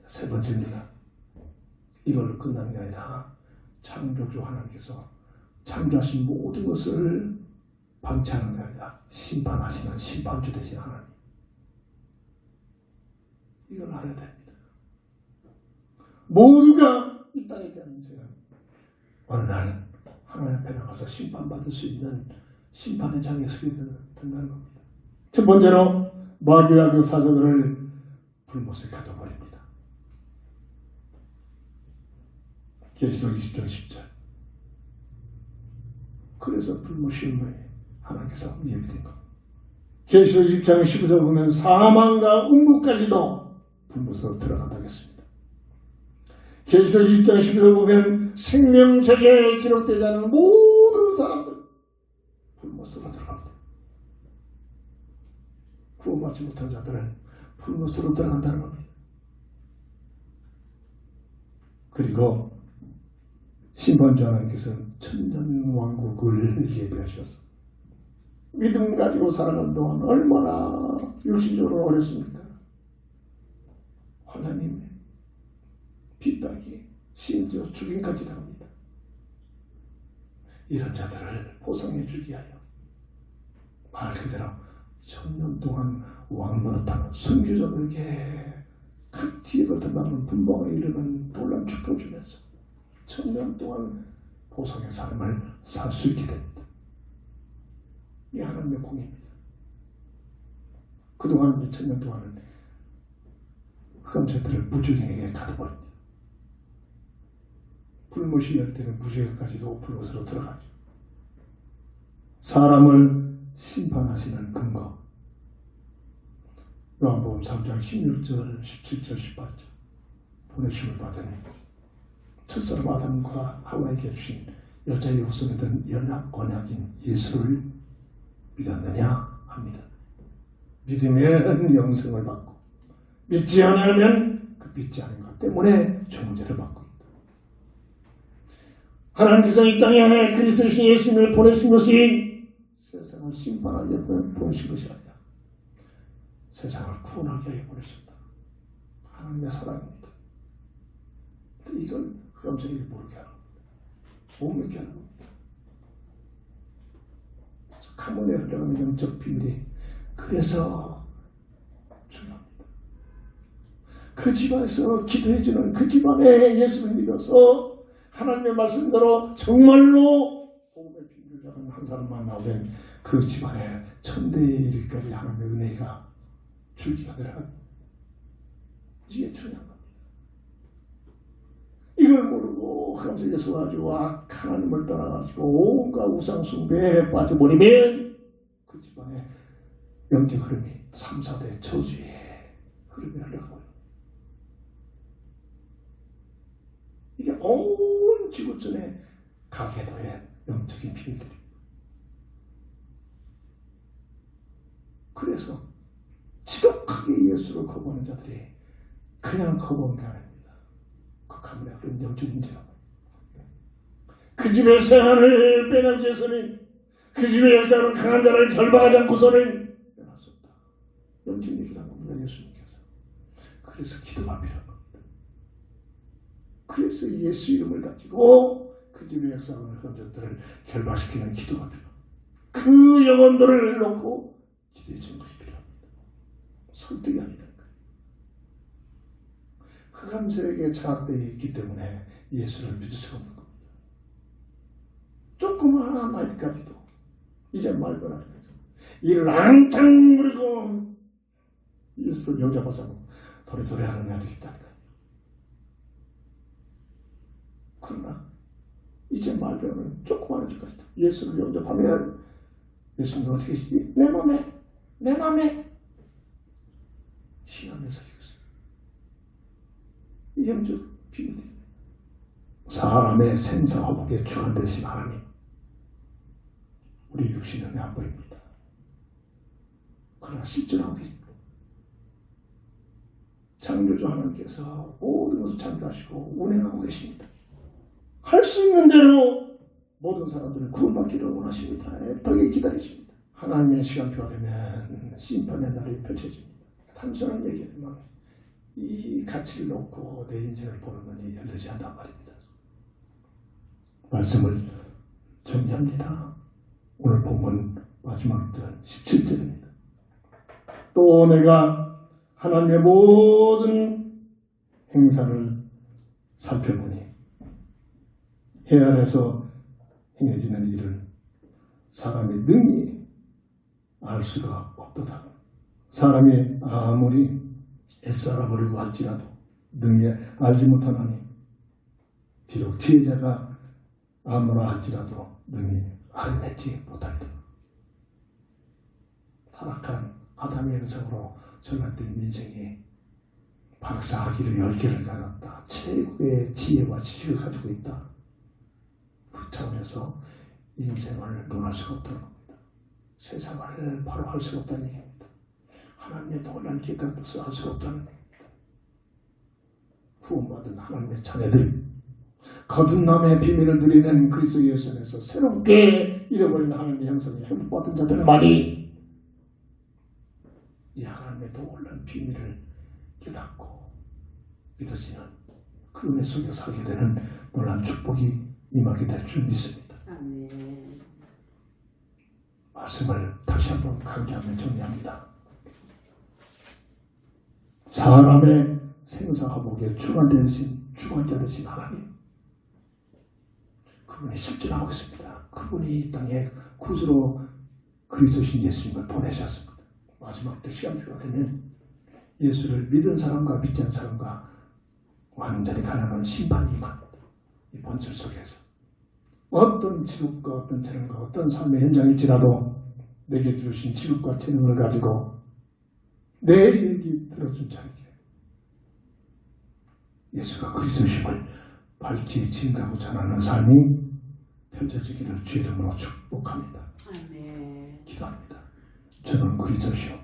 Speaker 2: 세 번째입니다. 이걸로 끝나는 게 아니라 창조주 하나님께서 창조하신 모든 것을 방치하는 게 아니라 심판하시는 심판주 되신 하나님. 이걸 알아야 됩니다. 모두가 이 땅에 대한 인생은 어느 날 하나님 앞에 나가서 심판받을 수 있는 심판의 장에 서게 된다는 겁니다. 첫 번째로 마귀와 그 사자들을 불못에 가둬버립니다. 계시록 20장 10절. 그래서 불못심을 하나님께서 예비된 겁니다. 계시록 20장 15절 보면 사망과 음부까지도 불못으로 들어간다고 했습니다. 계시록 20장 11절 보면 생명책에 기록되지 않은 모든 사람들 불못으로 들어갑니다. 구원받지 못한 자들은 불못으로 들어간다는 겁니다. 그리고 심판주 하나님께서는 천년왕국을 예비하셔서 믿음 가지고 살아가는 동안 얼마나 육신적으로 어렵습니까? 환난이 핍박이 심지어 죽임까지 당합니다. 이런 자들을 보상해 주기 위하여 말 그대로 천년 동안 왕 노릇하는 순교자들에게 각 지역을 탐방하는 분방에 이르는 놀라운 축복을 주면서 천년 동안 보상의 삶을 살 수 있게 됩니다. 이 하나님의 공입니다. 그동안 이 천년 동안은 흑암자들을 무주경에게 가둬버립니다. 불못이 열 때는 무주경까지도 불못으로 들어가죠. 사람을 심판하시는 근거. 요한복음 3장 16절, 17절, 18절. 보내심을 받은 첫사람 아담과 하와에게 주신 여자의 후손에 든 언약인 예수를 믿었느냐 합니다. 믿으면 영생을 받고 믿지 않으면 그 믿지 않은 것 때문에 정죄를 받고 있다. 하나님께서 이 땅에 그리스도신 예수님을 보내신 것이 세상을 심판하기 위해 보내신 것이 아니라 세상을 구원하기 위해 보내셨다. 하나님의 사랑입니다. 근데 이걸 흑암자에게 모르게 하는 겁니다. 못 믿게 하는 겁니다. 가문에 흘러가는 영적 비밀이 그래서 중요합니다. 그 집안에서 기도해주는 그 집안에 예수를 믿어서 하나님의 말씀대로 정말로 복음의 비밀을 잡은 한 사람만 나오면 그 집안에 천대에 이르기까지 하나님의 은혜가 줄기가 내려간 이게 중요한 겁니다. 이걸 모르고 흑암 속에 가지고 하나님을 떠나가지고 온갖 우상 숭배에 빠져버리면 그 집안에 영적 흐름이 3, 4대 저주의 흐름이 흘러가고 이게 온 지구촌의 가계도의 영적인 비밀들입니다. 그래서 지독하게 예수를 거부하는 자들이 그냥 거부한 게 아닙니다. 그 가문에 그런 영적 문제가 그 집의 생활을 빼내기 위해서는 그 집의 역사는 강한 자를 결박하지 않고서는 빼낼 수 없다. 영적 얘기라는 겁니다. 예수님께서. 그래서 기도가 필요한 겁니다. 그래서 예수 이름을 가지고 그 집의 역사하는 그런 자들을 결박시키는 기도가 필요합니다. 그 영혼들을 놓고 기도해 주는 것이 필요합니다. 설득이 아니라 흑암세력에 장악되어 있기 때문에 예수를 믿을 수가 없는 겁니다. 조그마한 아이까지도 이제 말도 안 하는 거죠. 이를 앙탕 부리고 예수를 영접하자고 도래도래 하는 애들이 있다니까요. 그러나 이제 말도 안 하는 조그마한 애들까지도 예수를 영접하면 예수님은 어떻게 하시지? 내 맘에 신하면서 이것을 영적 비밀입니다. 사람의 생사화복에 주관되신 하나님, 우리 육신은 안 보입니다. 그러나 실존하고 계십니다. 창조주 하나님께서 모든 것을 창조하시고 운행하고 계십니다. 할 수 있는 대로 모든 사람들을 구원받기를 원하십니다. 애타게 기다리십니다. 하나님의 시간표가 되면 심판의 날이 펼쳐집니다. 단순한 얘기지만 이 가치를 놓고 내 인생을 보는 눈이 열리지 않단 말입니다. 말씀을 정리합니다. 오늘 본문 마지막 절 17절입니다. 또 내가 하나님의 모든 행사를 살펴보니 해 아래서 행해지는 일을 사람이 능히 알 수가 없도다. 사람이 아무리 애써 알아보려고 할지라도 능히 알지 못하나니 비록 지혜자가 아무라 할지라도 능히 알아내지 못한다. 타락한 아담의 형상으로 전락된 민생이 박사학위를 10개를 가졌다. 최고의 지혜와 지식을 가지고 있다. 그 차원에서 인생을 논할 수가 없다는 겁니다. 세상을 바로 할 수가 없다는 얘기입니다. 하나님의 놀라운 계획과 뜻을 할 수가 없다는 얘기입니다. 구원받은 하나님의 자녀들, 거듭남의 비밀을 누리는 그리스도 예수 안에서 새롭게 잃어버린 하나님의 형상에 회복받은 자들만이 이 하나님의 놀라운 비밀을 깨닫고 믿어지는 그 은혜 속에 살게 되는 놀라운 축복이 임하게 될 줄 믿습니다.
Speaker 3: 아멘.
Speaker 2: 말씀을 다시 한번 강조하며 정리합니다. 사람의 생사화복에 주관자 되신 하나님, 그분이 실존하고 있습니다. 그분이 이 땅에 구주로 그리스도신 예수님을 보내셨습니다. 마지막 때 시간표가 되면 예수를 믿은 사람과 믿지 않은 사람과 완전히 가난한 심판이 임합니다. 이 본질 속에서 어떤 직업과 어떤 재능과 어떤 삶의 현장일지라도 내게 주신 직업과 재능을 가지고 내 얘기 들어준 자에게 예수가 그리스도심을 밝히 증거하고 전하는 삶이 펼쳐지기를 주의 이름으로 축복합니다.
Speaker 3: 아멘.
Speaker 2: 기도합니다. 저는 그리스도시요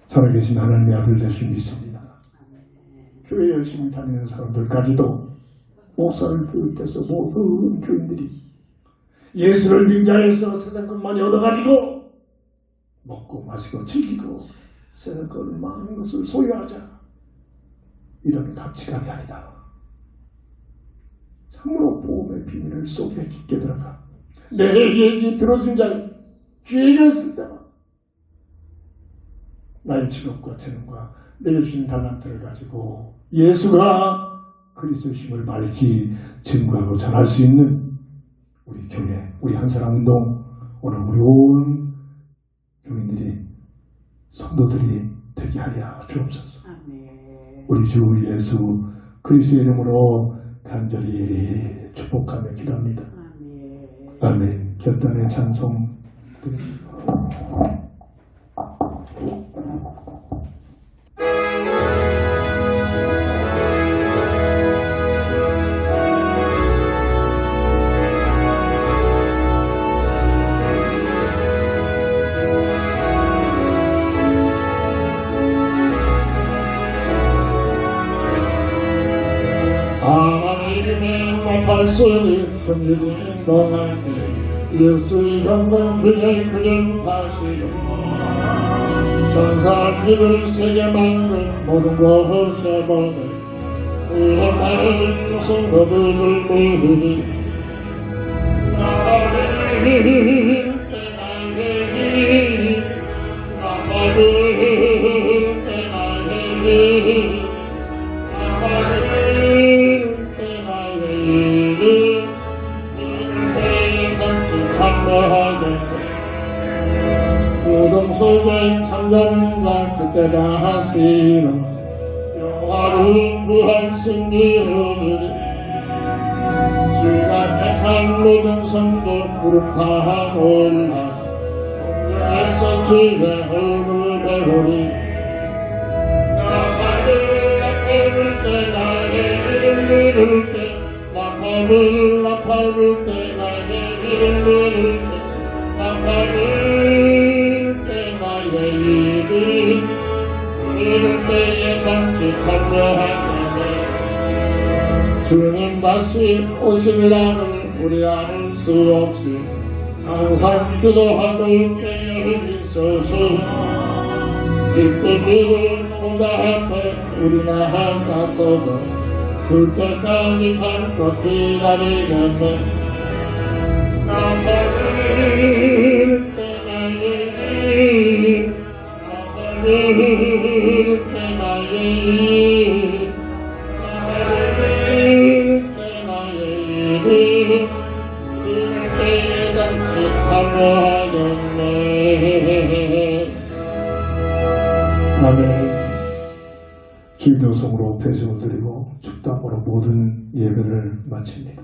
Speaker 2: 살아계신 하나님의 아들 되신 믿습니다.
Speaker 3: 아멘.
Speaker 2: 교회 열심히 다니는 사람들까지도 목사를 비롯해서 모든 교인들이 예수를 빙자해서 세상 것만이 얻어가지고 먹고 마시고 즐기고 세상 것 많은 것을 소유하자, 이런 가치관이 아니다. 참으로 복음의 비밀을 속에 깊게 들어가 내 얘기 들어준 자 귀에게 있을 때마다 나의 직업과 재능과 내게 주신 달란트를 가지고 예수가 그리스도심을 밝히 증거하고 전할 수 있는 우리 교회, 우리 한사람 운동, 오늘 우리 온 교인들이 성도들이 되게 하여 주옵소서.
Speaker 3: 아멘.
Speaker 2: 우리 주 예수 그리스도의 이름으로 간절히 축복하며 기도합니다.
Speaker 3: 아멘.
Speaker 2: 아멘. 곁단의 찬송 드립니다.
Speaker 1: 하나님의 말소리 숨겨진 동안 예수의 영광 그냥 다시로 천사들을 세계 만든 모든 것에 보내 의하는 성도들을 모으니 나를 구동 속에 잠자는 그때가 하시라 영화로운 부활 승리하느니 주가 택한 모든 성도 구름 다 올라 공중에서 주의 얼굴 배우리 나팔을 부를 때 나의 이름 부를 때 나팔을 부를 때 나의 이름 부를 때 나팔을 때 나의 이름 부를 때에 잠시 참여하네 주님 다시 오실 날을 우리 알 수 없이 항상 기도하고 깨어 있어서 기쁨으로 보다 앞에 우리 나아가서도 그때까지 참고 기다리겠네 나팔을 때 나의 나팔을 때 나의 나팔을 때 나의 그때에 같이 참여하겠네
Speaker 2: 아멘. 기도성으로 배송을 드리고 축담으로 모든 예배를 마칩니다.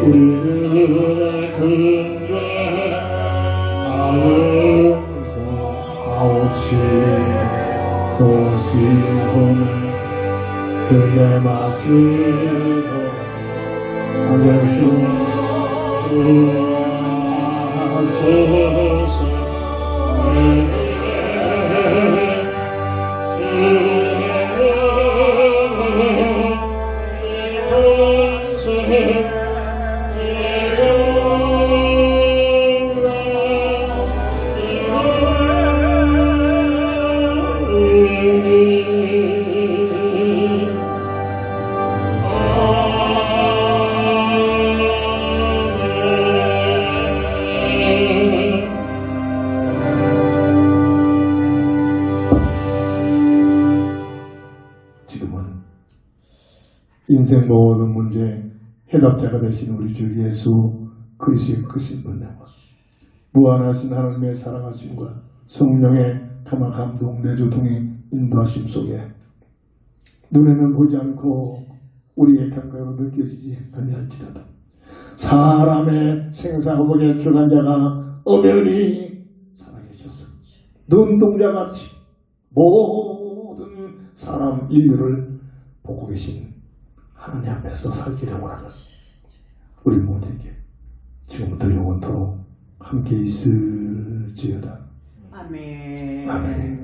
Speaker 1: 우리들의 근죄 아름서 아오치 도시호는 그대 마시고 하늘수 하소서
Speaker 2: 지금은 인생 모든 문제 해답자가 되신 우리 주 예수 그리스도의 크신 은혜와 무한하신 하나님의 사랑하심과 성령의 감화 감동 내조통의 인도하심 속에 눈에는 보지 않고 우리의 감각으로 느껴지지 아니할지라도 사람의 생사화복의 주관자가 엄연히 살아계셔서 눈동자같이 모든 사람 인류를 보고 계신 하나님 앞에서 살기를 원하는 우리 모두에게 지금부터 영원토록 함께 있을지어다.
Speaker 3: 아멘.
Speaker 2: 아멘.